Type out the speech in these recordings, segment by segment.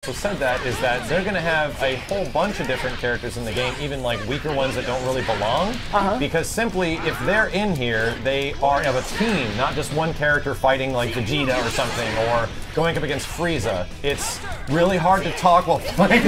So said that is that they're going to have a whole bunch of different characters in the game, even like weaker ones that don't really belong. Because simply, if they're in here, they are of a team, not just one character fighting like Vegeta or something, or going up against Frieza. It's really hard to talk while playing.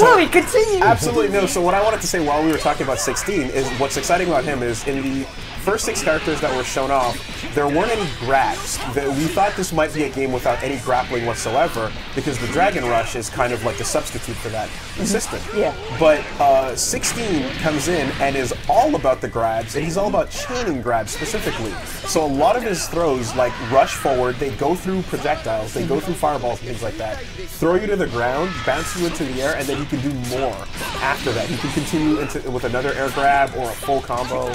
Willie, continue. Absolutely no. So what I wanted to say while we were talking about 16 is what's exciting about him is in the first 6 characters that were shown off, there weren't any grabs. We thought this might be a game without any grappling whatsoever because the Dragon Rush is kind of like the substitute for that system. Yeah. But 16 comes in and is all about the grabs, and he's all about chaining grabs specifically. So a lot of his throws like rush forward, they go through projectiles, they go through fireballs and things like that, throw you to the ground, bounce you into the air, and then he can do more after that. He can continue with another air grab or a full combo.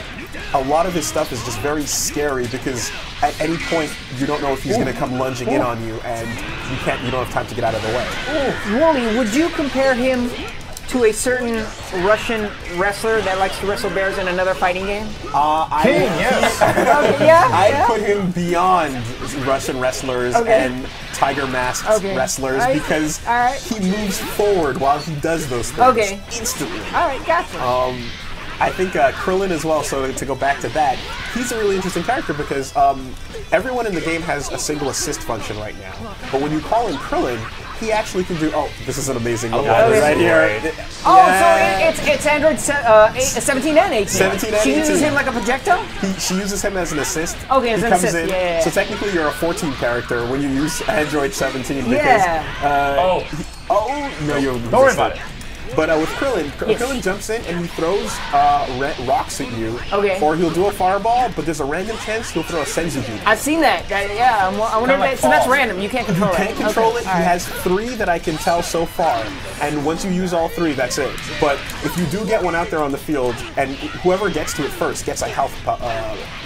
A lot of his stuff is just very scary because at any point you don't know if he's going to come lunging in on you, and you don't have time to get out of the way. Wooly, would you compare him to a certain Russian wrestler that likes to wrestle bears in another fighting game? Yes. I put him beyond Russian wrestlers and Tiger Mask wrestlers because he moves forward while he does those things instantly. Alright, gotcha. I think Krillin as well, so to go back to that, he's a really interesting character because everyone in the game has a single assist function right now. But when you call in Krillin, he actually can do, this is an amazing one right here. So it's Android 17 and 18. 17 and 18. She uses him like a projectile? She uses him as an assist. Okay, as an assist, yeah. So technically you're a 14 character when you use Android 17 because... no, don't worry about it. But with Krillin, Krillin jumps in and he throws rocks at you. Okay. Or he'll do a fireball, but there's a random chance he'll throw a senzu beam. I've seen that. Yeah, I wonder if so that's random. You can't control it. You can't control it. He has 3 that I can tell so far. And once you use all 3, that's it. But if you do get one out there on the field, and whoever gets to it first gets a health up.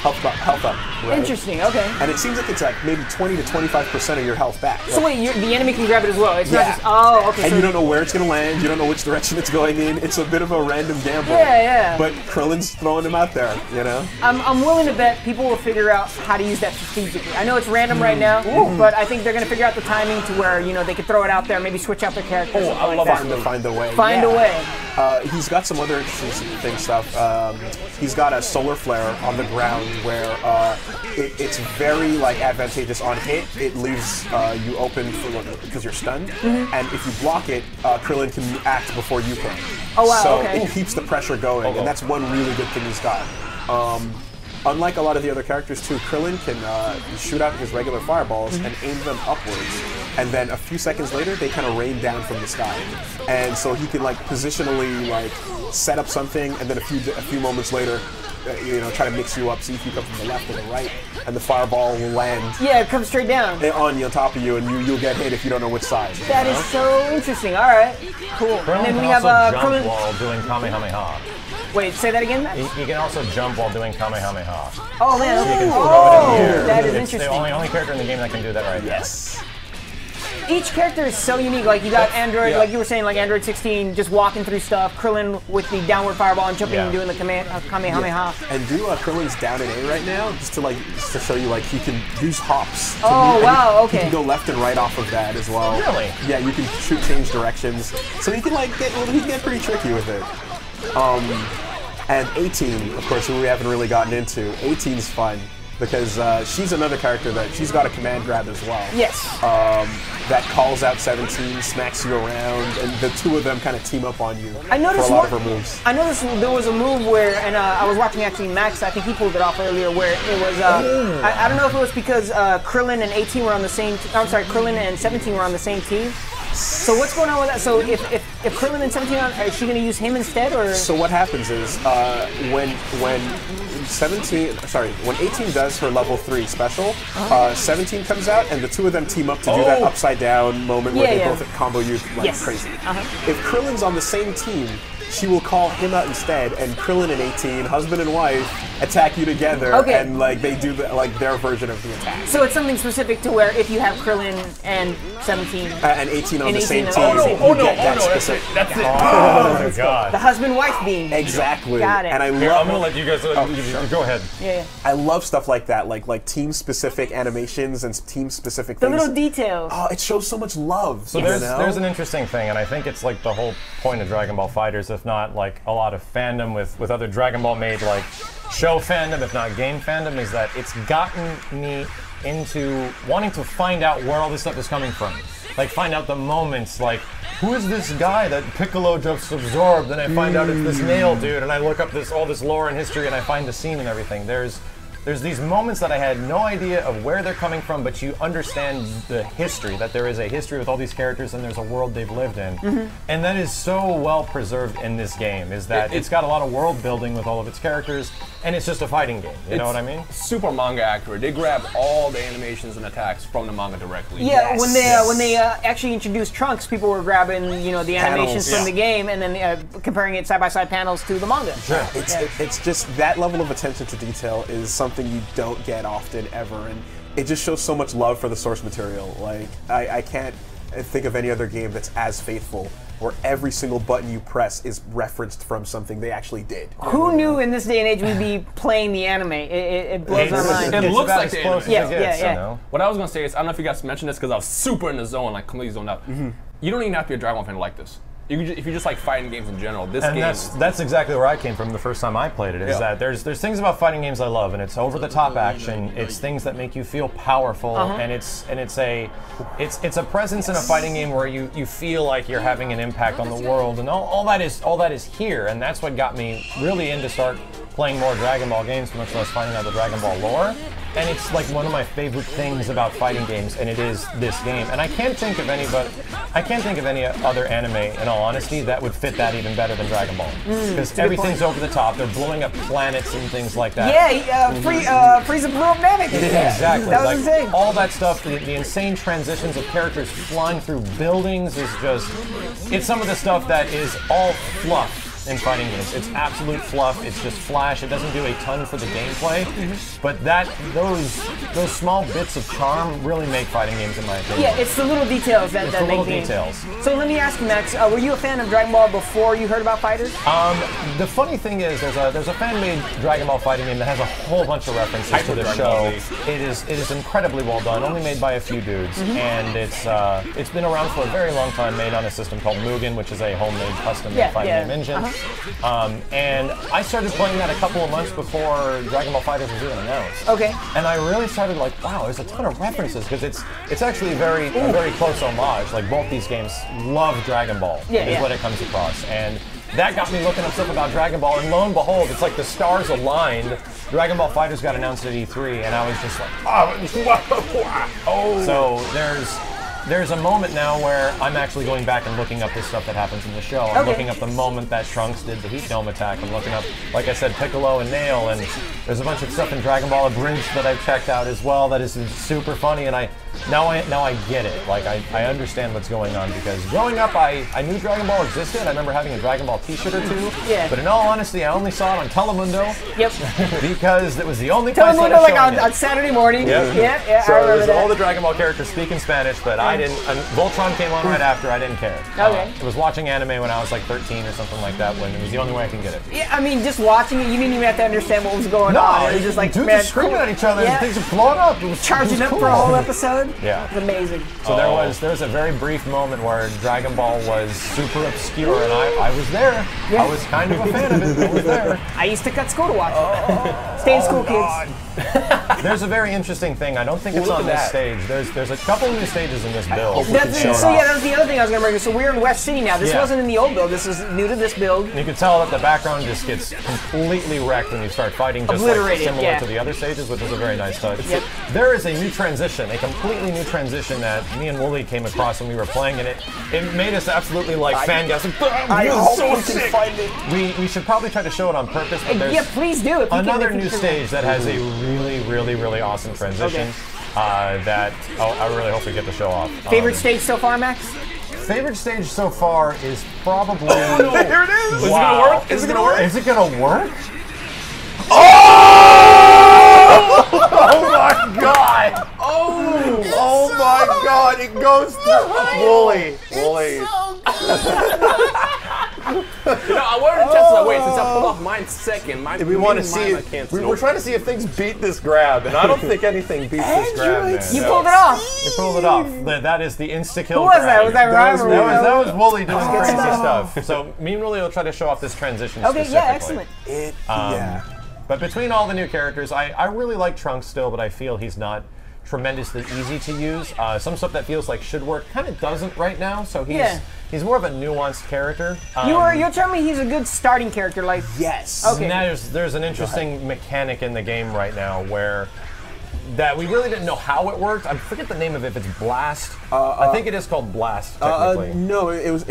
Right? Interesting, okay. And it seems like it's like maybe 20 to 25% of your health back. So wait, the enemy can grab it as well. It's not just, okay. And so you don't know where it's going to land. You don't know which direction it's going in. It's a bit of a random gamble. Yeah. But Krillin's throwing him out there, you know? I'm willing to bet people will figure out how to use that strategically. I know it's random right now, but I think they're going to figure out the timing to where, they can throw it out there, maybe switch out their characters. I love find a way. Find a way. He's got some other interesting stuff. He's got a solar flare on the ground where it's very advantageous on hit. It leaves you open because you're stunned, and if you block it, Krillin can act before you can. Oh wow! So it keeps the pressure going, and that's one really good thing he's got. Unlike a lot of the other characters too, Krillin can shoot out his regular fireballs and aim them upwards, and then a few seconds later they kind of rain down from the sky. And so he can positionally set up something, and then a few moments later, try to mix you up, see if you come from the left or the right, and the fireball will land. Yeah, it comes straight down. On top of you, and you'll get hit if you don't know which side. That is so interesting. All right, cool. Krillin and then we can have also jump Krillin while doing Kamehameha. Wait, say that again? He can also jump while doing Kamehameha. Oh man, so you can throw it in the air. That is It's interesting. the only character in the game that can do that right now. Yes. Each character is so unique. Like you got Android, like you were saying, like Android 16, just walking through stuff. Krillin with the downward fireball and jumping and doing the Kamehameha. And do Krillin's down and A right now, just to show you he can use hops. Wow, okay. He can go left and right off of that as well. Really? Yeah, you can change directions. So he can get pretty tricky with it. And 18, of course, who we haven't really gotten into. 18's fun because she's another character that she's got a command grab as well. Yes. That calls out 17, smacks you around, and the 2 of them kind of team up on you I noticed for a lot of her moves. I noticed there was a move where, and I was watching actually Max, I think he pulled it off earlier, where it was, I don't know if it was because Krillin and 18 were on the same, Krillin and 17 were on the same team. So what's going on with that? So if Krillin and 17 is she going to use him instead, or? So what happens is when 18 does her level 3 special, 17 comes out and the 2 of them team up to do that upside down moment where they both combo you crazy. If Krillin's on the same team, she will call him out instead, and Krillin and 18, husband and wife, attack you together, and like they do like their version of the attack. So it's something specific to where if you have Krillin and 17 and 18 on the same team, that's it. Oh my god. The husband-wife being. Exactly. Got it. And I love. Here, I'm gonna let you guys. Go ahead. Yeah. I love stuff like that, like team-specific animations and team-specific The things. little details. Oh, it shows so much love. So there's an interesting thing, and I think it's like the whole point of Dragon Ball FighterZ, if not like a lot of fandom with other Dragon Ball made like show fandom, if not game fandom, is that it's gotten me into wanting to find out where all this stuff is coming from. Like find out the moments, like who is this guy that Piccolo just absorbed, and I find out it's this Nail dude, and I look up all this lore and history, and I find the scene and everything. There's these moments that I had no idea of where they're coming from, but you understand the history, that there is a history with all these characters and there's a world they've lived in. And that is so well preserved in this game, is that it's got a lot of world building with all of its characters, and it's just a fighting game, you know what I mean? Super manga accurate. They grab all the animations and attacks from the manga directly. Yeah, when they actually introduced Trunks, people were grabbing the animations from the game and then comparing it side-by-side panels to the manga. Sure. It's just that level of attention to detail is something you don't get often ever, and it just shows so much love for the source material. Like I can't think of any other game that's as faithful, where every single button you press is referenced from something they actually did. Who knew in this day and age we'd be playing the anime? It blows my mind. It looks like the anime. Yeah. What I was gonna say is, I don't know if you guys mentioned this because I was super in the zone, like completely zoned out. You don't even have to be a Dragon Ball fan to like this. If you just like fighting games in general, this game. And that's exactly where I came from the first time I played it. Is that there's things about fighting games I love, and it's over the top action. It's things that make you feel powerful, and it's a presence in a fighting game where you feel like you're having an impact on the world, and all that is here, and that's what got me really into start playing more Dragon Ball games, much less finding out the Dragon Ball lore. And it's like one of my favorite things about fighting games, and it is this game. And I can't think of any other anime, in all honesty, that would fit that even better than Dragon Ball. Because everything's over the top. They're blowing up planets and things like that. Yeah, Frieza blew up Namek. Yeah, exactly. That was insane. All that stuff, the insane transitions of characters flying through buildings is just, it's some of the stuff that is all fluff in fighting games. It's absolute fluff. It's just flash. It doesn't do a ton for the gameplay, but those small bits of charm really make fighting games, in my opinion. Yeah, it's the little details that make details. So let me ask you, Max, were you a fan of Dragon Ball before you heard about FighterZ? The funny thing is, there's a fan-made Dragon Ball fighting game that has a whole bunch of references to the show. It is incredibly well done, only made by a few dudes, and it's been around for a very long time, made on a system called Mugen, which is a homemade custom-made fighting game engine. And I started playing that a couple of months before Dragon Ball FighterZ was even announced. Okay. And I really started like, wow, there's a ton of references, because it's actually a very close homage. Like both these games love Dragon Ball, is what it comes across. And that got me looking up stuff about Dragon Ball, and lo and behold, it's like the stars aligned. Dragon Ball FighterZ got announced at E3, and I was just like, oh. So there's a moment now where I'm actually going back and looking up this stuff that happens in the show. I'm looking up the moment that Trunks did the Heat Dome attack. I'm looking up, like I said, Piccolo and Nail, and there's a bunch of stuff in Dragon Ball Abridged that I've checked out as well that is super funny, and now I get it. Like I understand what's going on, because growing up I knew Dragon Ball existed. I remember having a Dragon Ball t-shirt or two. Yeah. But in all honesty, I only saw it on Telemundo. Yep. Because it was the only place Telemundo, like on Saturday morning. Yep. Yeah, so I remember that. All the Dragon Ball characters speak in Spanish, but I didn't. Voltron came on right after. I didn't care. Okay. I was watching anime when I was like 13 or something like that, when it was the only way I can get it. Yeah, I mean, just watching it, you didn't even have to understand what was going on. It was just like, dudes man, are screaming at each other and things are blowing up. It was charging up cool. for a whole episode. Yeah. It was amazing. So there was a very brief moment where Dragon Ball was super obscure, and I was there. Yeah. I was kind of a fan of it. I was there. I used to cut school to watch it. Stay in school, kids. There's a very interesting thing. I don't think it's on this stage. There's a couple new stages in this build. That was the other thing I was going to bring. So we're in West City now. This wasn't in the old build. This is new to this build. You can tell that the background just gets completely wrecked when you start fighting, just like similar to the other stages, which is a very nice touch. Yep. There is a new transition, a completely new transition that me and Wooly came across when we were playing, and it made us absolutely like fangirls. I hope we can find it. We should probably try to show it on purpose, but there's please do. another new stage that has a really awesome transition that I really hope we get to show off. Favorite stage so far, Max? Favorite stage so far is probably. There it is. Is it gonna work? Is it gonna work? Is it gonna work? Oh! Oh my god! Oh my god! It goes to Wooly. Wooly. You know, I wanted to test that. Wait, since I pulled off mine second, We want to see it. We're trying to see if things beat this grab, and I don't think anything beats this grab. Man. You pulled it off. You pulled it off. That is the insta-kill. Who was that? Was that Ryan? That was Wooly doing crazy stuff. So me and Wooly will try to show off this transition specifically. Yeah, excellent. Yeah. But between all the new characters, I really like Trunks still, but I feel he's not tremendously easy to use. Some stuff that feels like should work kind of doesn't right now, so he's more of a nuanced character. You're telling me he's a good starting character, like Yes. Okay. Now there's an interesting mechanic in the game right now where that we really didn't know how it worked. I forget the name of it. If it's Blast, I think it is called Blast technically. No, it was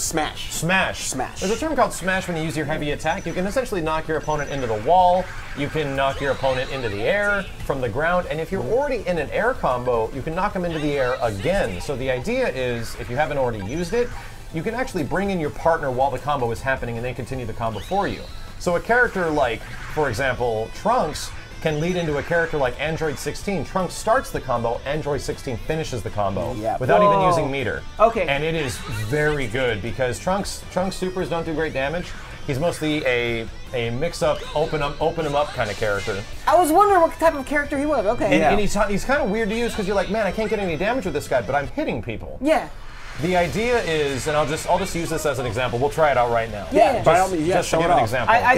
Smash. Smash. Smash. There's a term called Smash when you use your heavy attack. You can essentially knock your opponent into the wall. You can knock your opponent into the air from the ground, and if you're already in an air combo, you can knock them into the air again. So the idea is, if you haven't already used it, you can actually bring in your partner while the combo is happening and they continue the combo for you. So a character like, for example, Trunks, can lead into a character like Android 16. Trunks starts the combo, Android 16 finishes the combo without even using meter. Okay. And it is very good because Trunks supers don't do great damage. He's mostly a mix-up, open him up kind of character. I was wondering what type of character he was. Okay. And he's kind of weird to use because you're like, man, I can't get any damage with this guy, but I'm hitting people. Yeah. The idea is, and I'll just use this as an example. We'll try it out right now. Yeah. By all means, Just to give an example. I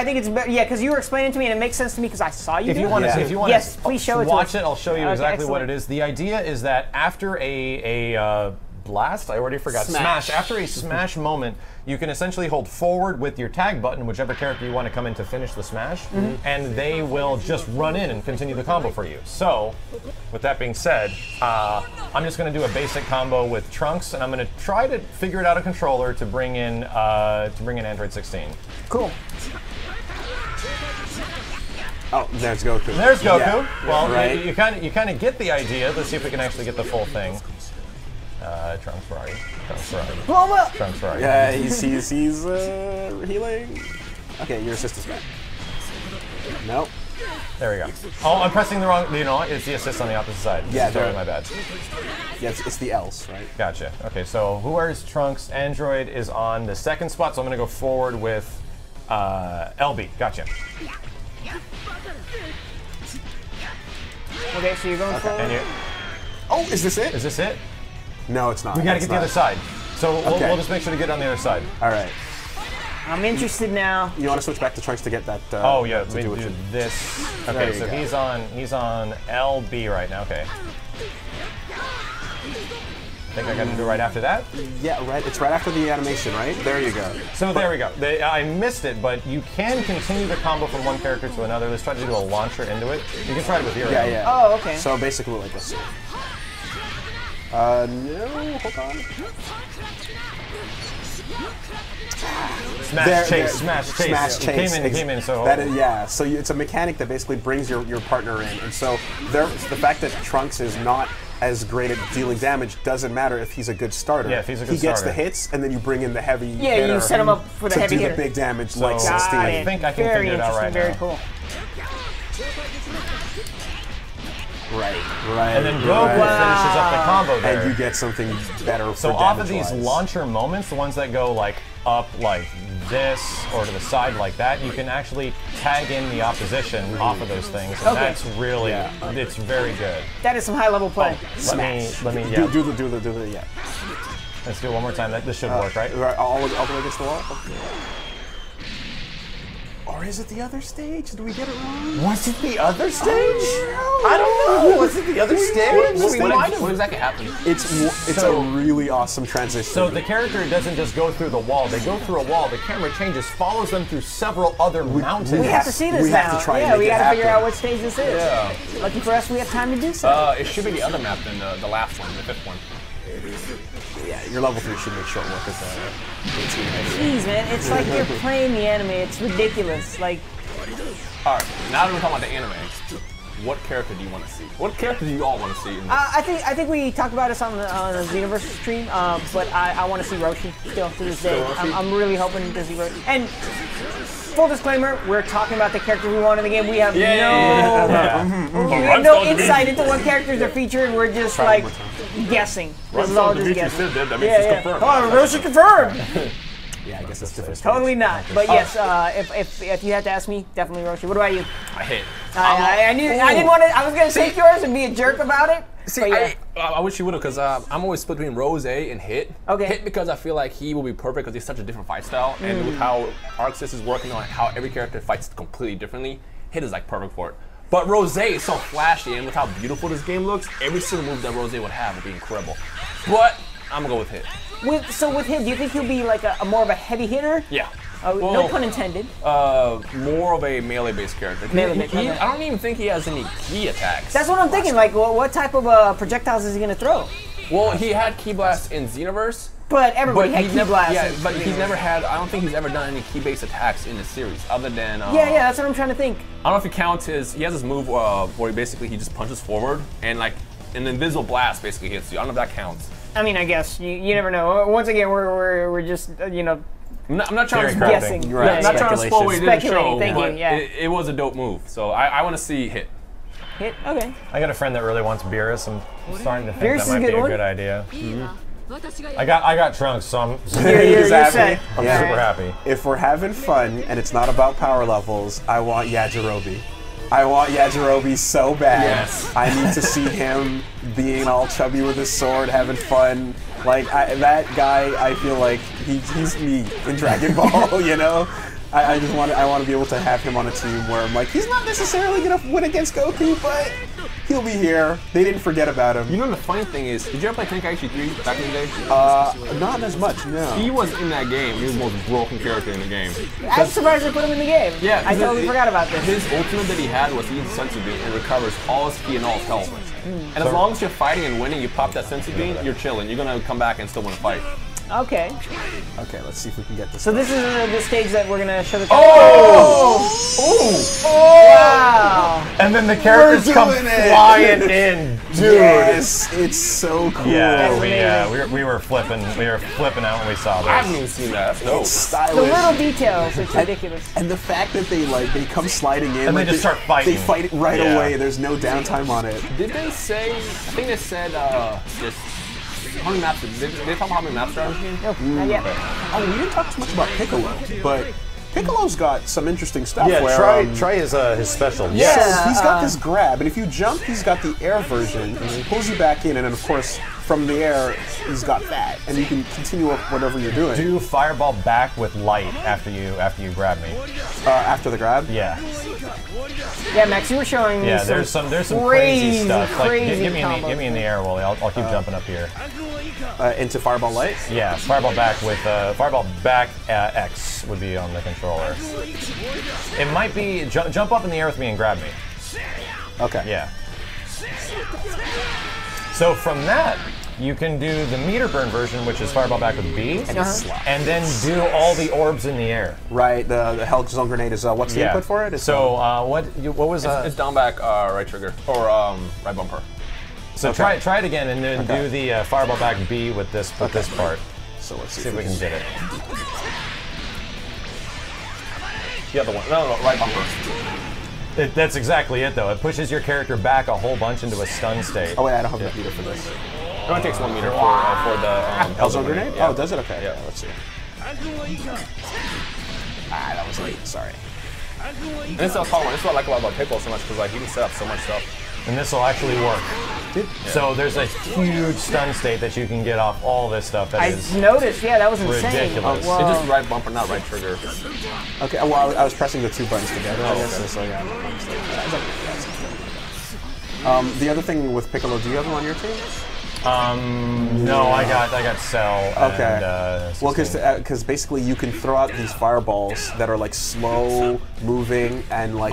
think it's better. Yeah, because you were explaining to me, and it makes sense to me because I saw you. If do you it. want to, Yes, please show it to watch us. it. I'll show you Okay, exactly what excellent. it is. The idea is that after a blast, I already forgot. Smash. After a smash moment, you can essentially hold forward with your tag button, whichever character you want to come in to finish the smash, and they will just run in and continue the combo for you. So, with that being said, I'm just going to do a basic combo with Trunks, and I'm going to try to figure it out a controller to bring in Android 16. Cool. Oh, there's Goku. There's Goku. Yeah. Well, Right. you kind of get the idea. Let's see if we can actually get the full thing. Trunks Ferrari. Blow him up. Trunks Ferrari. Yeah, he's healing. Okay, your assist is back. Nope. There we go. Oh, I'm pressing the wrong. You know what? It's the assist on the opposite side. Yeah, sorry, there. my bad. Yeah, it's the L's, right? Gotcha. Okay, so whoever's Trunks, Android is on the second spot, so I'm going to go forward with LB. Gotcha. Okay, so you're going forward. And you, Oh, is this it? is this it? No, it's not. We got to It's get the not. other side. So Okay. we'll just make sure to get on the other side. All right. I'm interested now. You want to switch back to Trunks to get that? Oh yeah, to we do do it. this. There Okay, you so go. he's on LB right now. Okay. I think I got to do it right after that. Yeah, right. It's right after the animation, right? There you go. So there we go. I missed it, but you can continue the combo from one character to another. Let's try to do a launcher into it. You can try it with Hero. Yeah, yeah. Oh, okay. So basically, like this. No, hold on. Smash chase, smash chase. Smash chase. It came in. So That is, yeah. So it's a mechanic that basically brings your partner in, and so the fact that Trunks is not as great at dealing damage doesn't matter if he's a good starter. Yeah, if he's a good he gets starter. the hits, and then you bring in the heavy. Yeah, hitter you set him up for the to heavy do hitter. the big damage So- like 16. I think I can Very figure it out right interesting, now. Very cool. Right, right. And then Goku finishes up the combo there. And you get something better. So for off of these damage-wise. launcher moments, the ones that go like up like this or to the side like that, you can actually tag in the opposition off of those things. And Okay. that's really, it's very good. That is some high-level play. Let me, yeah. do the yeah. Let's do it one more time. This should work, right? All the way against the wall. Or is it the other stage? Did we get it wrong? Was it the other stage? I don't know. Was it the other stage? What exactly happened? It's So- a really awesome transition. So the character doesn't just go through the wall. They go through a wall. The camera changes, follows them through several other mountains. We have to see this We now. have to try and yeah, make we it got to figure happen. out what stage this is. Yeah. Lucky for us, we have time to do so. It should be the other map than the last one, the fifth one. yeah, your level 3 should make short work of the 18. Jeez, man, it's like you're playing the anime. It's ridiculous. Like, All right, now that we're talking about the anime, what character do you want to see? What character do you all want to see? In this? I think we talked about this on the Xenoverse stream, but I want to see Roshi still to this day. I'm really hoping to see Roshi. And full disclaimer, we're talking about the characters we want in the game. We have no insight into what characters are featured. We're just like guessing. This is all just guessing. That makes it confirmed. Oh, Roshi confirmed. Yeah, I guess that's different. Totally not. But yes, if you had to ask me, definitely Roshi. What about you? I hit. I didn't want to. I was gonna take yours and be a jerk about it. See, yeah. I wish you would have, because I'm always split between Rose and Hit. Okay. Hit because I feel like he will be perfect because he's such a different fight style, and with how ArcSys is working on how every character fights completely differently, Hit is like perfect for it. But Rose is so flashy, and with how beautiful this game looks, every single move that Rose would have would be incredible. But I'm gonna go with Hit. So with him, do you think he'll be like a more of a heavy hitter? Yeah. Well, no pun intended. More of a melee-based character. I don't even think he has any key attacks. That's what I'm thinking. Like, what type of projectiles is he gonna throw? Well, he had Key Blast in Xenoverse. But everybody had Key Blast. Yeah, but he's never had. I don't think he's ever done any key-based attacks in the series, other than. Yeah, that's what I'm trying to think. I don't know if he counts his. He has this move where he just punches forward and like an invisible blast basically hits you. I don't know if that counts. I mean, I guess you never know. Once again, we're just I'm not trying to guessing. Right. I'm not trying to spoil what he didn't show, Thank but you. Yeah. It was a dope move. So I want to see Hit. Hit. Okay. I got a friend that really wants Beerus. I'm starting to think Beerus that might be a good idea. I got Trunks, so I'm You're set. I'm super happy. If we're having fun and it's not about power levels, I want Yajirobe. I want Yajirobe so bad. Yes. I need to see him being all chubby with his sword, having fun. Like, that guy, I feel like he's me in Dragon Ball, you know? I want to be able to have him on a team where I'm like, he's not necessarily going to win against Goku, but he'll be here. They didn't forget about him. You know the funny thing is, did you ever play Tenkaichi 3 back in the day? Not as much, no. He was in that game. He was the most broken character in the game. I'm surprised they put him in the game. Yeah, I totally forgot about this. His ultimate that he had was he uses Sensu Bean and recovers all his ki and all his health. And as long as you're fighting and winning, you pop that Sensu Bean, you're chilling. You're gonna come back and still win a fight. Okay. Okay, let's see if we can get this. So this is the stage that we're gonna show the. Oh! Wow! And then the characters come flying in, dude. Yes, it's so cool. Yeah, we were flipping out when we saw I this. haven't even seen that. That's dope. It's The stylish. little details, it's ridiculous. And the fact that they come sliding in And they just start fighting. They fight it right Yeah. away. There's no downtime on it. Did they say? I think they said just how many maps. Did they talk about how many maps there are in this game? Nope, not yet. Oh, we didn't talk too much about Piccolo, but Piccolo's got some interesting stuff. Yeah, where, try his special. Yes, he's got this grab, and if you jump, he's got the air version, and he pulls you back in, and then of course, from the air, he's got that, and you can continue up whatever you're doing. Do fireball back with light after you grab me. After the grab? Yeah. Yeah, Max, you were showing me There's some crazy stuff. Like crazy give me in the air, Wooly. I'll keep jumping up here. Into fireball light? Yeah, fireball back with fireball back X would be on the controller. It might be jump up in the air with me and grab me. Okay. Yeah. So from that, you can do the meter burn version, which is fireball back with B, and then do all the orbs in the air. Right. The Hell Zone grenade is what's the input for it? It's what was It's down back right trigger or right bumper. So try it again and then do the fireball back B with this part. So let's See if we can get it. The other one. No, right bumper. That's exactly it, though. It pushes your character back a whole bunch into a stun state. Oh wait, I don't have enough meter for this. It only takes 1 meter for the Hell Zone grenade? Yeah. Oh, does it? Okay. Yeah. Let's see. That was late. Sorry. And this is what I like about Piccolo so much because like he can set up so much stuff. And this will actually work. So there's a huge stun state that you can get off all this stuff. That I is noticed, yeah, that was insane. ridiculous. Whoa. It's just right bumper, not right trigger. Okay. Well, I was pressing the two buttons together. I guess. okay. So yeah. The other thing with Piccolo, do you have him on your team? No, I got Cell. Okay. And, Well, because basically you can throw out these fireballs that are like slow moving, and like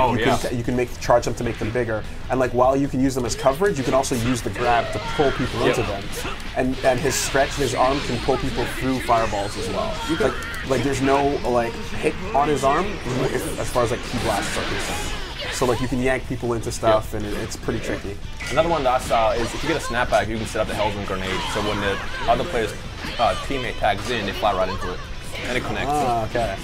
you can charge them to make them bigger. And like while you can use them as coverage, you can also use the grab to pull people into them. And his stretch, his arm can pull people through fireballs as well. Like there's no like hit on his arm as far as like key blasts are concerned. So like you can yank people into stuff, and it's pretty tricky. Another one that I saw is if you get a snapback, you can set up the Hellsman grenade. So when the other player's teammate tags in, they fly right into it, and it connects. Oh, okay.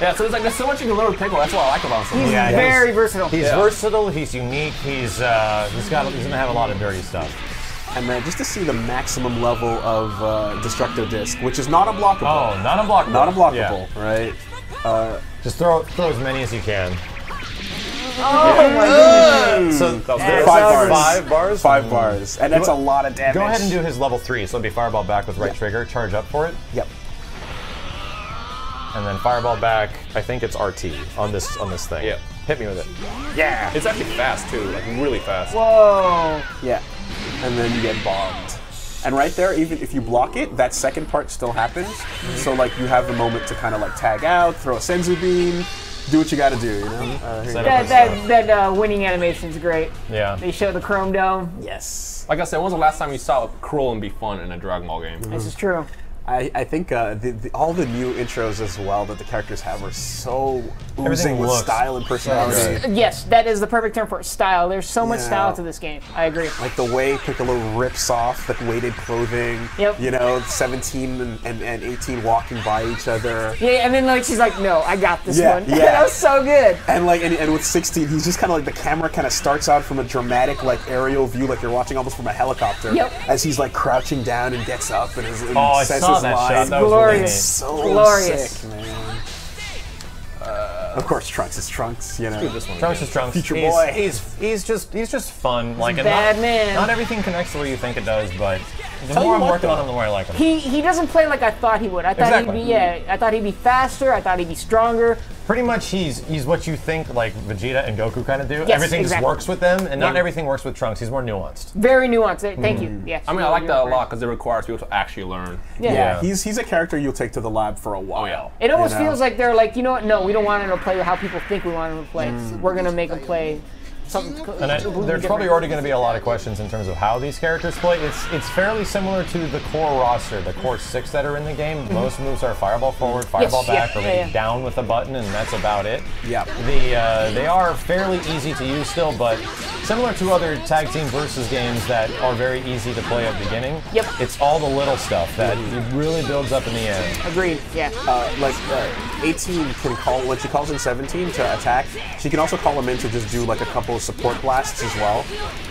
Yeah, so there's so much you can learn with Pickle. That's what I like about him. He's very versatile. He's versatile. He's unique. He's gonna have a lot of dirty stuff. And then just to see the maximum level of Destructo Disc, which is not unblockable. Oh, not unblockable. Not unblockable, right? Just throw as many as you can. Oh my goodness. So 5 bars. 5 bars. 5 bars, and that's a lot of damage. Go ahead and do his level 3. So it'll be fireball back with right trigger. Charge up for it. Yep. And then fireball back. I think it's RT on this thing. Yep. Hit me with it. Yeah. It's actually fast too, like really fast. Whoa. Yeah. And then you get bombed. And right there, even if you block it, that second part still happens. So like you have the moment to kind of like tag out, throw a senzu beam, do what you got to do, you know. That winning animation is great. Yeah. They show the chrome dome. Yes. Like I said, when was the last time you saw Krillin be fun in a Dragon Ball game? This is true. I think all the new intros as well that the characters have are so oozing with style and personality. Yes, that is the perfect term for it, style. There's so much style to this game. I agree. Like the way Piccolo rips off the weighted clothing. Yep. You know, 17 and 18 walking by each other. Yeah, and then like she's like, no, I got this one. Yeah. That was so good. And like, and with 16, he's just kind of like the camera kind of starts out from a dramatic like aerial view, like you're watching almost from a helicopter. Yep. As he's like crouching down and gets up and says I his saw that line. shot. That was Glorious. really It's so Glorious. sick, man. Of course, Trunks is Trunks. You know, Trunks is Trunks. Future boy. He's just fun. Like a bad man. Not everything connects the way you think it does, but the Tell more you I'm what, working on though. him, the more I like him. He doesn't play like I thought he would. I thought Exactly. I thought he'd be faster. I thought he'd be stronger. Pretty much, he's what you think like Vegeta and Goku kind of do. Yes, Everything exactly. just works with them, and not everything works with Trunks. He's more nuanced. Very nuanced. Thank you. Yes. I mean, I like that a lot because it requires people to actually learn. Yeah. he's a character you'll take to the lab for a while. Oh, yeah. It almost You know? feels like they're like, you know what? No, we don't want him to play how people think we want him to play. We're gonna make him play something. And there's probably already going to be a lot of questions in terms of how these characters play. It's fairly similar to the core roster, the core 6 that are in the game. Most moves are fireball forward, fireball back, or maybe down with a button, and that's about it. Yeah. They are fairly easy to use still, but similar to other tag team versus games that are very easy to play at the beginning. Yep. It's all the little stuff that it really builds up in the end. Agreed. Yeah. 18 can call, when she calls in 17 to attack, she can also call him in to just do like a couple of support blasts as well.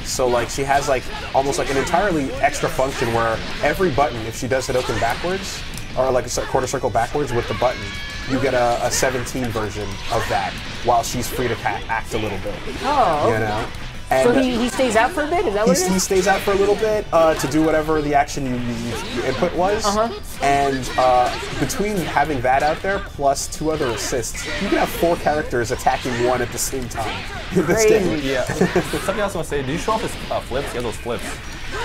So like she has like almost like an entirely extra function where every button, if she does Hadouken backwards, or like a quarter circle backwards with the button, you get a 17 version of that while she's free to act a little bit. Oh. You know? And So he stays out for a bit? Is that what it he is? stays out for a little bit to do whatever the action your input was. And between having that out there plus 2 other assists, you can have 4 characters attacking one at the same time in this game. Yeah. Something else I want to say. Do you show off his flips? He has those flips.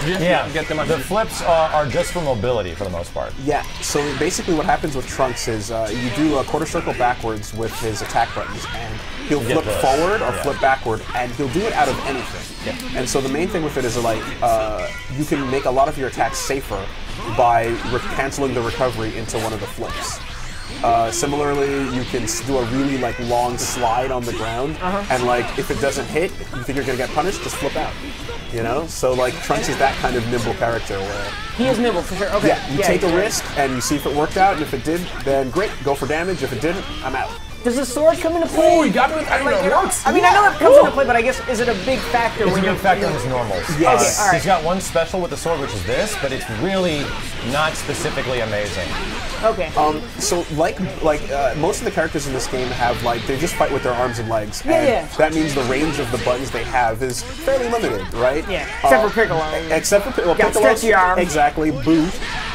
Yeah, Get them the flips are just for mobility for the most part. Yeah, so basically what happens with Trunks is you do a quarter circle backwards with his attack buttons, and he'll flip forward or flip backward, and he'll do it out of anything. Yeah. And so the main thing with it is like you can make a lot of your attacks safer by canceling the recovery into one of the flips. Similarly, you can do a really like long slide on the ground, and like if it doesn't hit, you think you're gonna get punished, just flip out. You know, so like Trunks is that kind of nimble character where He is nimble for sure. Okay. yeah, you take a risk and you see if it worked out, and if it did, then great, go for damage. If it didn't, I'm out. Does the sword come into play? Oh, you got me with that. It works. I mean, I know it comes into play, but I guess is it a big factor It's when a you're big factor in his normals. Yes. all right. He's got one special with the sword, which is this, but it's really not specifically amazing. Okay. So like most of the characters in this game have like they just fight with their arms and legs, Yeah, and yeah. that means the range of the buttons they have is fairly limited, right? Yeah, except for Piccolo. Except for Got Piccolo, stretchy arms. exactly. Boo,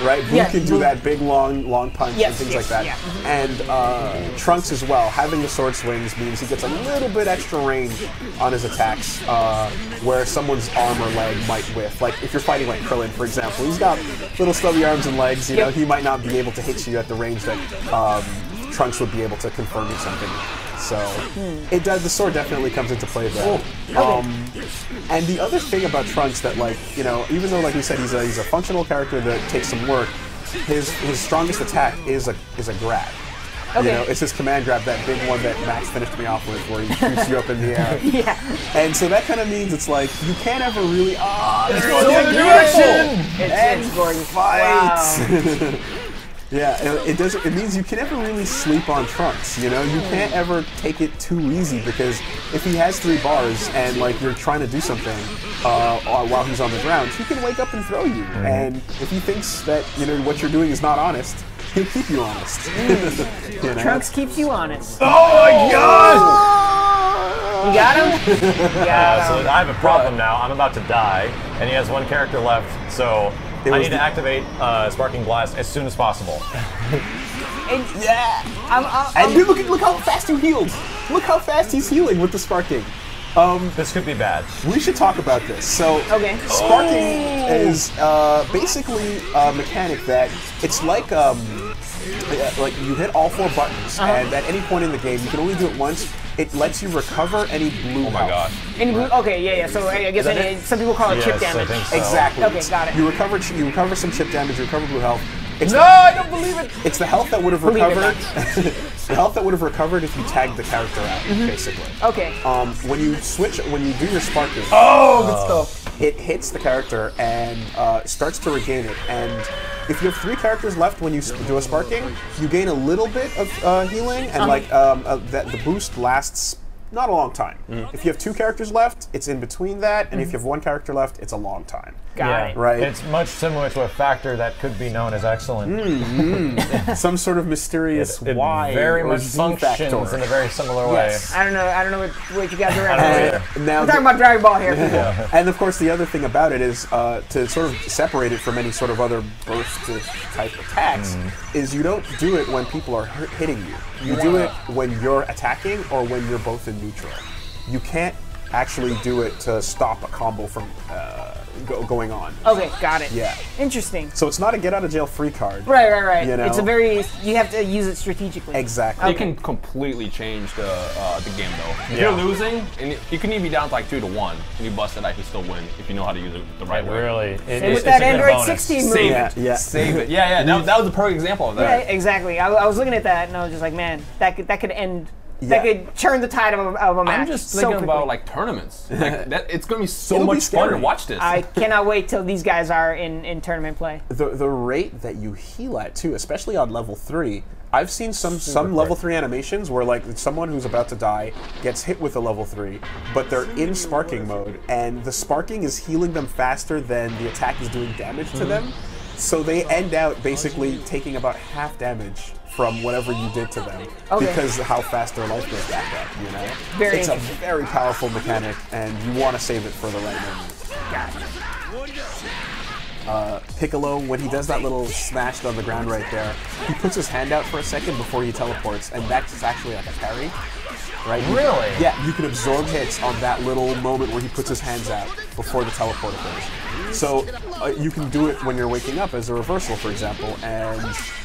right? Boo Yeah, can do Boo. that big long punch Yes, and things yes, like that. yeah. And Trunks as well. Having the sword swings means he gets a little bit extra range on his attacks, where someone's arm or leg might whiff. Like if you're fighting like Krillin, for example, he's got little stubby arms and legs. You know, he might not be able to hit you at the range that Trunks would be able to confirm you something. So it does. The sword definitely comes into play there. And the other thing about Trunks that, like, you know, even though, like we said, he's a functional character that takes some work, his strongest attack is a grab. Okay. You know, it's his command grab, that big one that Max finished me off with, where he shoots you up in the air. Yeah. And so that kind of means it's like you can't ever really. It's going the other direction. It's gorgeous. Fight. Wow. Yeah, it does. It means you can never really sleep on Trunks. You know, you can't ever take it too easy, because if he has 3 bars and like you're trying to do something while he's on the ground, he can wake up and throw you. And if he thinks that what you're doing is not honest, he'll keep you honest. You know? Trunks keeps you honest. Oh my gosh! You got him? You got So him. I have a problem now. I'm about to die, and he has 1 character left, so I need to activate Sparking Blast as soon as possible. And, And dude, look how fast you healed. Look how fast he's healing with the Sparking. This could be bad. We should talk about this. So, Okay. Sparking is basically a mechanic that it's like you hit all 4 buttons, and at any point in the game, you can only do it once. It lets you recover any blue Oh my god. Any blue? Okay, yeah. So I guess some people call it chip Yes, I damage. think so. Exactly. Okay, got it. You recover some chip damage, you recover blue health. It's No, I don't believe it! It's the health that would have Believe it, recovered. The health that would have recovered if you tagged the character out, basically. Okay. When you do your sparking, Oh, good stuff. it hits the character and starts to regain it. And if you have 3 characters left when you do a sparking, you gain a little bit of healing, and the boost lasts not a long time. If you have 2 characters left, it's in between that, and if you have 1 character left, it's a long time. Got it. Right. It's much similar to a factor that could be known as excellent. Some sort of mysterious It Y very or much Z functions factor. in a very similar Yes. I don't know what you guys are I don't know at. either. Now We're talking about Dragon Ball here, people. And of course, the other thing about it is to sort of separate it from any sort of other burst type attacks is you don't do it when people are hitting you. You do it when you're attacking or when you're both in neutral. You can't actually do it to stop a combo from going on. Okay, got it. Yeah. Interesting. So it's not a get out of jail free card. Right. You know? It's you have to use it strategically. Exactly. You can completely change the game though. If Yeah. you're losing, and you can even be down to like 2-1, and you bust it out, you still win if you know how to use it the right way. Really. And with that Android 16 move. Save Yeah, it. yeah. Save it. Yeah. That was a perfect example of Yeah, that. exactly. I was looking at that and I was just like, man, that could end. That Yeah. could turn the tide of a match. I'm just so thinking quickly. about like tournaments. Like, it's gonna be so It'll be much fun to scary. watch this. I cannot wait till these guys are in tournament play. The rate that you heal at too, especially on level 3. I've seen some level 3 animations where like someone who's about to die gets hit with a level 3, but they're in sparking mode, and the sparking is healing them faster than the attack is doing damage to them. So they end out basically taking about half damage from whatever you did to them because of how fast their life goes back up, you know? Very it's a interesting. very powerful mechanic, and you want to save it for the right moment. Piccolo, when he does that little smash on the ground right there, he puts his hand out for a second before he teleports, and that's actually like a parry. Right? Really? Yeah, you can absorb hits on that little moment where he puts his hands out before the teleport occurs. So you can do it when you're waking up as a reversal, for example, and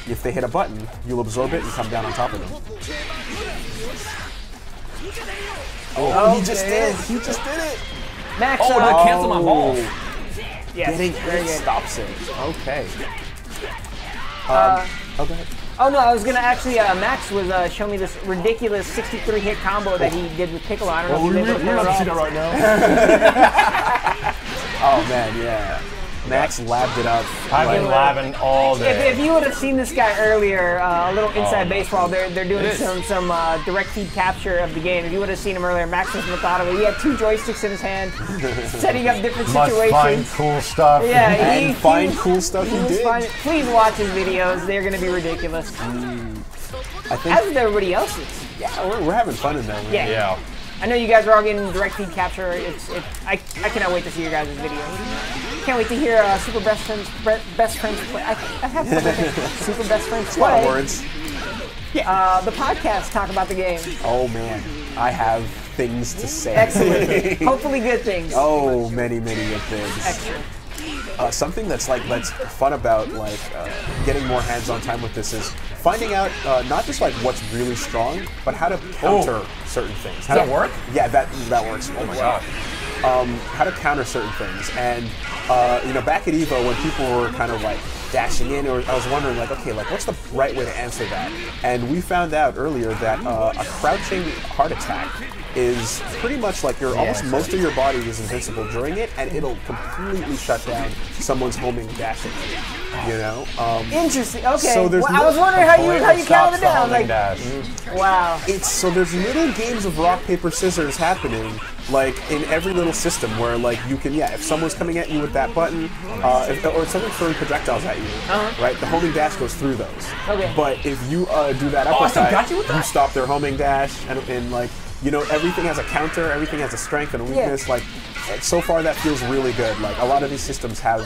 if they hit a button, you'll absorb it and come down on top of them. Oh, he just did it! He just did it! Max, Oh, that cancel my balls. yeah, Getting very hit good. stops it. Okay. Oh, go ahead. Oh no, I was gonna actually. Max was showing me this ridiculous 63 hit combo that he did with Piccolo. I don't know if you did We're not to see that right now. Oh man, yeah. Max labbed it up. I've been labbing all day. If you would have seen this guy earlier, a little inside baseball, they're doing It is. some direct feed capture of the game. If you would have seen him earlier, Max was methodical. He had 2 joysticks in his hand, setting up different Must find situations. cool stuff. Yeah, And find cool stuff he was did. finding- Please watch his videos. They're going to be ridiculous. I think, As with everybody else's. yeah, we're having fun in there. Man. Yeah. Yeah. I know you guys are all getting direct feed capture. I cannot wait to see your guys' videos. Can't wait to hear Super Best Friends play. I have fun with it. Super Best Friends A lot of play. words. The podcast talk about the game. Oh man, I have things to say. Excellent. Hopefully good things. Oh, many good things. Excellent. Something that's fun about getting more hands-on time with this is finding out not just like what's really strong, but how to counter certain things. How Does that work? Yeah, that works. Oh my god. How to counter certain things, and back at Evo when people were kind of like dashing in, or I was wondering like, okay, like what's the right way to answer that? And we found out earlier that a crouching heart attack is pretty much like almost most of your body is invincible during it, and it'll completely shut down someone's homing and dashing. You know. Interesting. Okay. So there's I was wondering how you counted it down. Like, wow. So there's little games of rock paper scissors happening, like in every little system where like you can if someone's coming at you with that button, or someone's throwing projectiles at you, right? The homing dash goes through those. Okay. But if you do that uppercut, you stop their homing dash, and like. You know, everything has a counter, everything has a strength and a weakness. Like, so far that feels really good. Like, a lot of these systems have,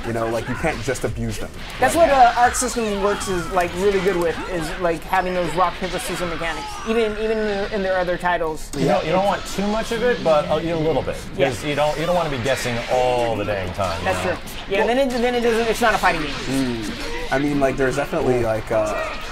you know, like you can't just abuse them. That's what Arc System Works is like really good with, is like having those rock paper scissors mechanics, even in their other titles. You don't want too much of it, but a little bit, because you don't want to be guessing all the dang time. That's true. Yeah, then it doesn't. It's not a fighting game. I mean, like, there's definitely like.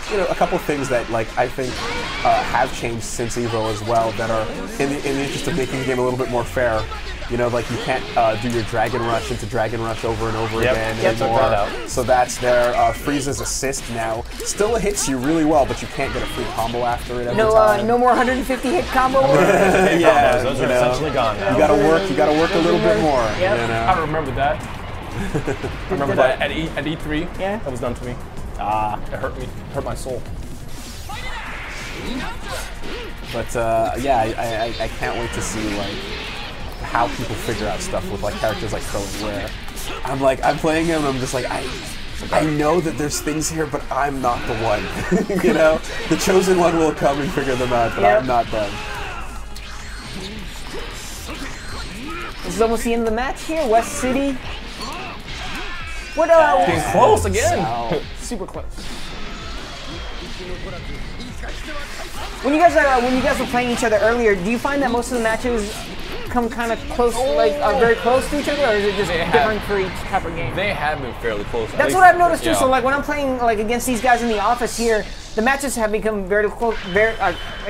You know, a couple things that like I think have changed since Evo as well that are in the interest of making the game a little bit more fair. You know, like you can't do your Dragon Rush into Dragon Rush over and over again anymore. So that's there. Frieza's assist now still hits you really well, but you can't get a free combo after it every time. No more 150 hit combo. Yeah, those are essentially gone now. You gotta work a little bit more. Yep. You know? I remember that. I remember that at E3. Yeah. That was done to me. It hurt me. It hurt my soul. But I can't wait to see like how people figure out stuff with like characters like Krillin, where I'm playing him and I'm just like I know that there's things here, but I'm not the one. You know, the chosen one will come and figure them out, but I'm not them. This is almost the end of the match here. West City. What? Getting close again. Super close. When you guys were playing each other earlier, do you find that most of the matches come kind of close, like very close to each other, or is it just different for each type of game? They have been fairly close. That's what I've noticed too. So like when I'm playing like against these guys in the office here, the matches have become very close,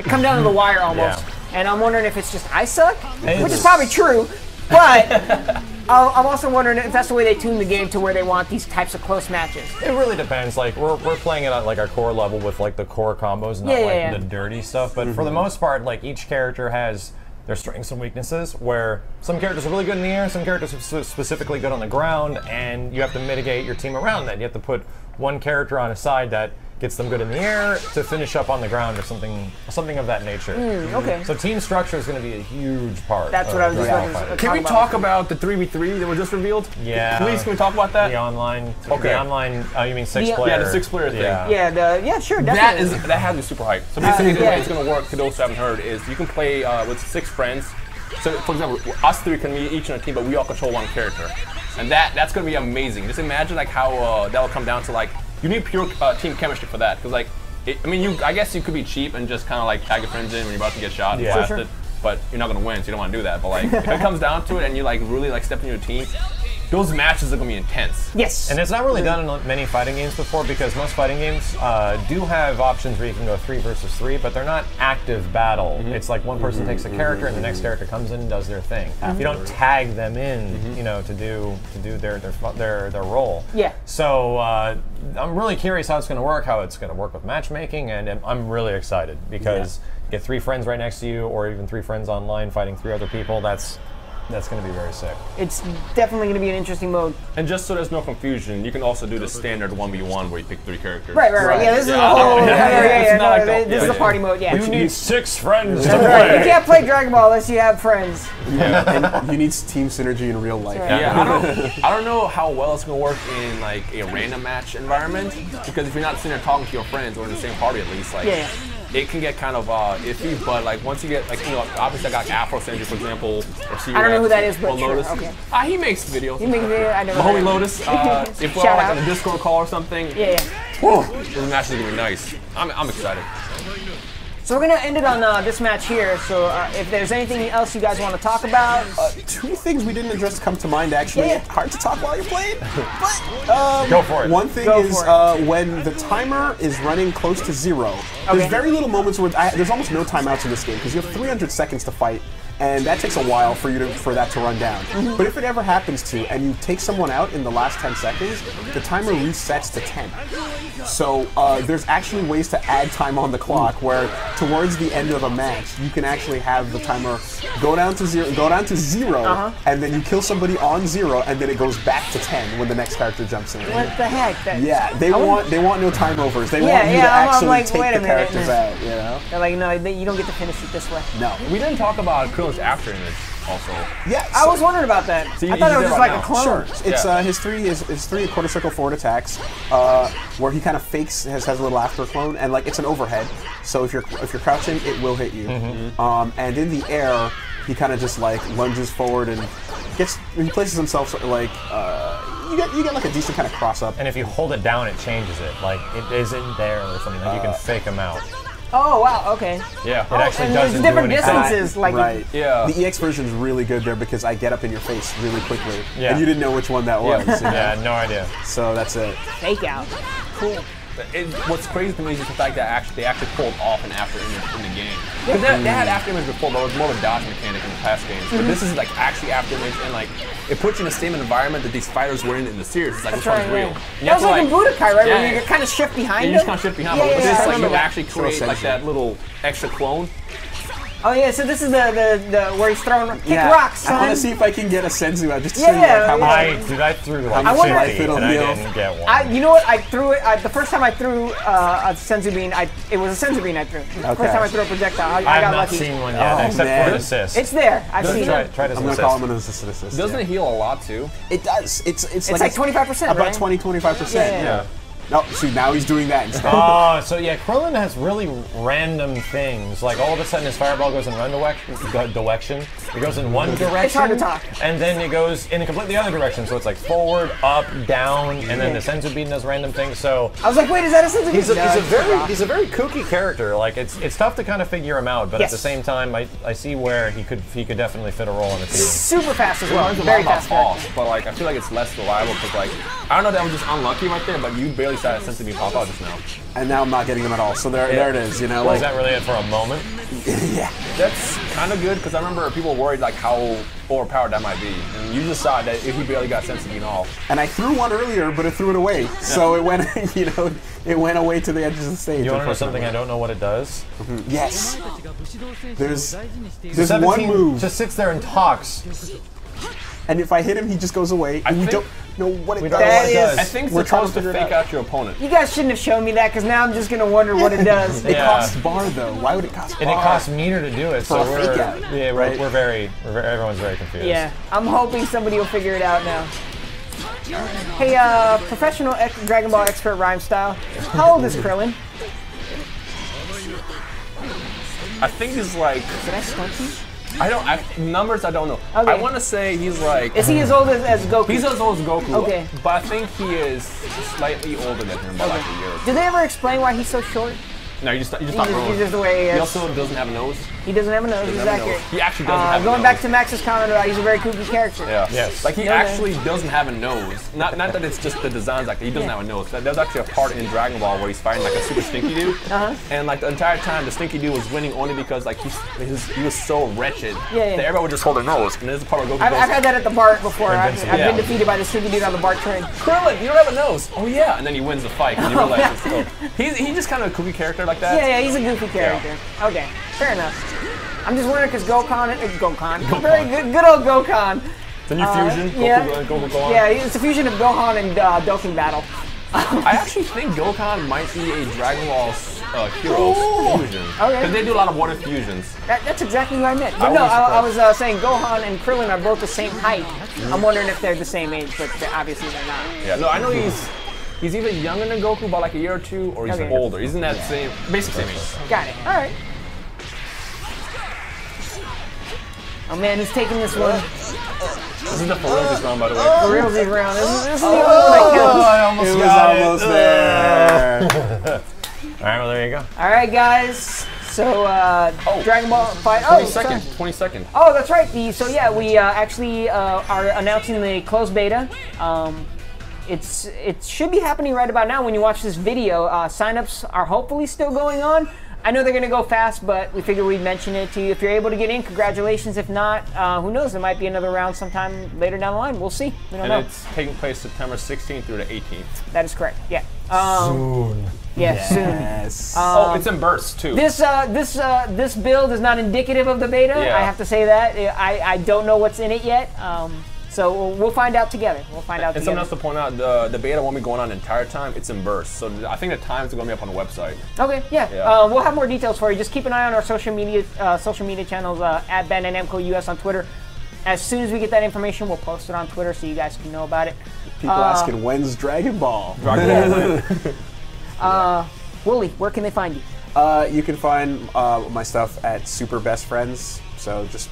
come down to the wire almost. And I'm wondering if it's just I suck, which is probably true, but. I'm also wondering if that's the way they tune the game to where they want these types of close matches. It really depends. Like we're playing it at like our core level with like the core combos, not the dirty stuff. But for the most part, like each character has their strengths and weaknesses. Where some characters are really good in the air, some characters are specifically good on the ground, and you have to mitigate your team around that. You have to put one character on a side that gets them good in the air to finish up on the ground or something of that nature. Okay. So team structure is going to be a huge part. That's what I was just about to Can we talk about the 3v3 that were just revealed? Yeah. Please, can we talk about that? The online. Okay. The online. You mean 6-player? Yeah, the 6-player thing. Yeah, sure, definitely. That has me super hyped. So basically, the way it's going to work, to those who haven't heard, is you can play with 6 friends. So, for example, us 3 can be each in a team, but we all control one character, and that's going to be amazing. Just imagine like how that will come down to like you need pure team chemistry for that, because like. I guess you could be cheap and just kind of like tag your friends in when you're about to get shot and blast it, but you're not going to win, so you don't want to do that. But like, if it comes down to it and you like really like step in your team, those matches are going to be intense. Yes. And it's not really done in many fighting games before, because most fighting games do have options where you can go 3 versus 3, but they're not active battle. It's like one person takes a character and the next character comes in and does their thing. You don't tag them in, you know, to do their role. Yeah. So I'm really curious how it's going to work, how it's going to work with matchmaking, and I'm really excited because get 3 friends right next to you, or even 3 friends online fighting 3 other people. That's going to be very sick. It's definitely going to be an interesting mode. And just so there's no confusion, you can also do the standard 1v1 where you pick 3 characters. Right. Yeah, this is a whole. This is a party mode. Yeah. You need 6 friends to play. play. You can't play Dragon Ball unless you have friends. And you need team synergy in real life. Right. I don't know how well it's going to work in like a random match environment, because if you're not sitting there talking to your friends, or in the same party at least, like. It can get kind of iffy, but like once you get like, you know, obviously I got Afro Sandry, for example, or C. I don't know who that is, but sure, Lotus. okay. He makes videos. He makes videos. I never. My homie Lotus. If we're all like on a Discord call or something, those matches are gonna be nice. I'm excited. So we're going to end it on this match here. So if there's anything else you guys want to talk about. 2 things we didn't address come to mind, actually. Hard to talk while you're playing. But go for it. One thing is when the timer is running close to 0, there's very little moments where there's almost no timeouts in this game, because you have 300 seconds to fight. and that takes a while for that to run down. But if it ever happens to, and you take someone out in the last 10 seconds, the timer resets to 10. So there's actually ways to add time on the clock where towards the end of a match, you can actually have the timer go down to zero, and then you kill somebody on 0, and then it goes back to 10 when the next character jumps in. What the heck? Yeah, they want no time overs. They want you to actually take the characters out. You know? They're like, no, you don't get to finish it this way. No. We didn't talk about Krillin's after image also. Yeah, I was wondering about that. So I thought it was just like a clone. Sure. It's his three quarter circle forward attacks, where he kind of fakes has a little after clone, and like it's an overhead. So if you're crouching, it will hit you. And in the air, he kind of just like lunges forward and he places himself like you get like a decent kind of cross up. And if you hold it down, it changes it. Like it isn't there or something. Like you can fake them out. Oh wow, okay. Yeah, it actually and doesn't there's different do anything. distances, like Right. Yeah. The EX version is really good there because I get up in your face really quickly, Yeah. and you didn't know which one that was. You know? Yeah, no idea. So that's it. fake out. Cool. What's crazy to me is just the fact that they actually pulled off an after image in the game. Because they had after image before, but it was more of a dodge mechanic in the past games. But this is like actually after image, and like it puts you in the same environment that these fighters were in the series. It's like That's which one's right, real. yeah. You That was have to, like in Budokai, right? Yeah, Where you kind of shift behind you them. just kind of shift behind Yeah, them. But yeah, this I like you remember that. actually create like that little extra clone. Oh yeah, so this is the where he's throwing kick rocks, son. I want to see if I can get a senzu out just to Yeah, see like how much. I threw like much 50 life it'll and I heal. didn't get one. You know what? I threw it. The first time I threw a senzu bean, it was a senzu bean I threw. The first time I threw a projectile, I I have got not lucky. seen one yet, Oh, except man. for an assist. It's there. I've seen try, it. try to I'm gonna call him an assist. Doesn't it heal a lot too? It does. It's like 25%, about right? 20-25%. Yeah. No, see now he's doing that instead. Oh, so yeah, Krillin has really random things. Like all of a sudden his fireball goes in one direction. It goes in one direction. It's hard to talk. And then it goes in a completely other direction. So it's like forward, up, down, and then the senzu bean does random things. So I was like, wait, is that a senzu bean? he's a No, he's a very kooky character. Like it's tough to kind of figure him out, but Yes. at the same time, I see where he could definitely fit a role in the team. super fast as well. It's a lot Very about fast. falls, but like I feel like it's less reliable because like I don't know that was just unlucky right there, but you barely saw that sense to be pop out just now. And now I'm not getting them at all. So there it is. You know, Was like that really it for a moment? yeah. That's kind of good because I remember people worried like how overpowered that might be, and you just saw that if he barely got sense to being off. And I threw one earlier, but it threw it away. So it went, it went away to the edges of the stage. You want to know something I don't know what it does? Yes. There's 17 one move, just sits there and talks. and if I hit him, he just goes away. And we think- don't know what it we does. don't know what it That is- does. I think it's We're trying to supposed to figure it fake out your opponent. You guys shouldn't have shown me that because now I'm just gonna wonder what it does. It Yeah. costs bar though. Why would it cost bar? And it costs meter to do it, so For a fake out, right? everyone's very confused. Yeah, I'm hoping somebody will figure it out now. Hey, professional Dragon Ball expert rhyme style. How old is Krillin? I think he's like Did I stunt you? numbers I don't know. Okay. I want to say he's like Is he as old as Goku? he's as old as Goku. Okay. But I think he is slightly older than him by like a year. Did they ever explain why he's so short? No, you just He's stop just, rolling. he's just the way he He is. also doesn't have a nose. He doesn't have a nose. He's Doesn't have a accurate. nose. He actually doesn't have a Going nose. back to Max's comment about he's a very kooky character. Yeah. Yes. Like he No, actually doesn't have a nose. Not that it's just the designs like that. He doesn't have a nose. There's actually a part in Dragon Ball where he's fighting like a super stinky dude. And like the entire time the stinky dude was winning only because like he was so wretched Yeah. that everyone would just hold their nose. And there's a part where Goku I've goes, had that at the BART before. I've Invincible. been Yeah. defeated by the stupid dude on the BART train. Krillin, you don't have a nose. Oh yeah. And then he wins the fight because he realizes he's just kind of a kooky character like that. Yeah, he's a goofy character. Okay, fair enough. I'm just wondering because Gokhan, very good old Gokhan. The new fusion. Yeah. Goku Gohan. Yeah, it's a fusion of Gohan and Dokkan Battle. I actually think Gokhan might be a Dragon Ball hero fusion. Okay. Because they do a lot of water fusions. That's exactly what I meant. But I no, was I was saying Gohan and Krillin are both the same height. I'm wondering if they're the same age, but obviously they're not. Yeah, no, I know he's either younger than Goku by like a year or two, or he's Okay. older. He's in that basic same age. Got it. All right. Oh man, he's taking this one. This is the Ferocious round, by the way. For realsies round. This is the only one I killed. I almost It was got it. almost there. All right, well there you go. All right, guys. So Dragon Ball Fight. 20 seconds. 20 seconds. Oh, that's right. So yeah, we actually are announcing the closed beta. It should be happening right about now when you watch this video. Signups are hopefully still going on. I know they're going to go fast, but we figured we'd mention it to you. If you're able to get in, congratulations. If not, who knows? There might be another round sometime later down the line. We'll see. We don't know. And it's taking place September 16th through the 18th. That is correct. Yeah. Soon. Yeah, soon. Yes. Oh, it's in bursts too. This build is not indicative of the beta. Yeah. I have to say that. I don't know what's in it yet. So we'll find out together. We'll find out And together. something else to point out, the beta won't be going on the entire time. It's in bursts. So I think the times are going to be up on the website. Okay, yeah. Yeah. We'll have more details for you. Just keep an eye on our social media channels at Ben and Emco US on Twitter. As soon as we get that information, we'll post it on Twitter so you guys can know about it. People asking, when's Dragon Ball? Wooly, where can they find you? You can find my stuff at Super Best Friends. So just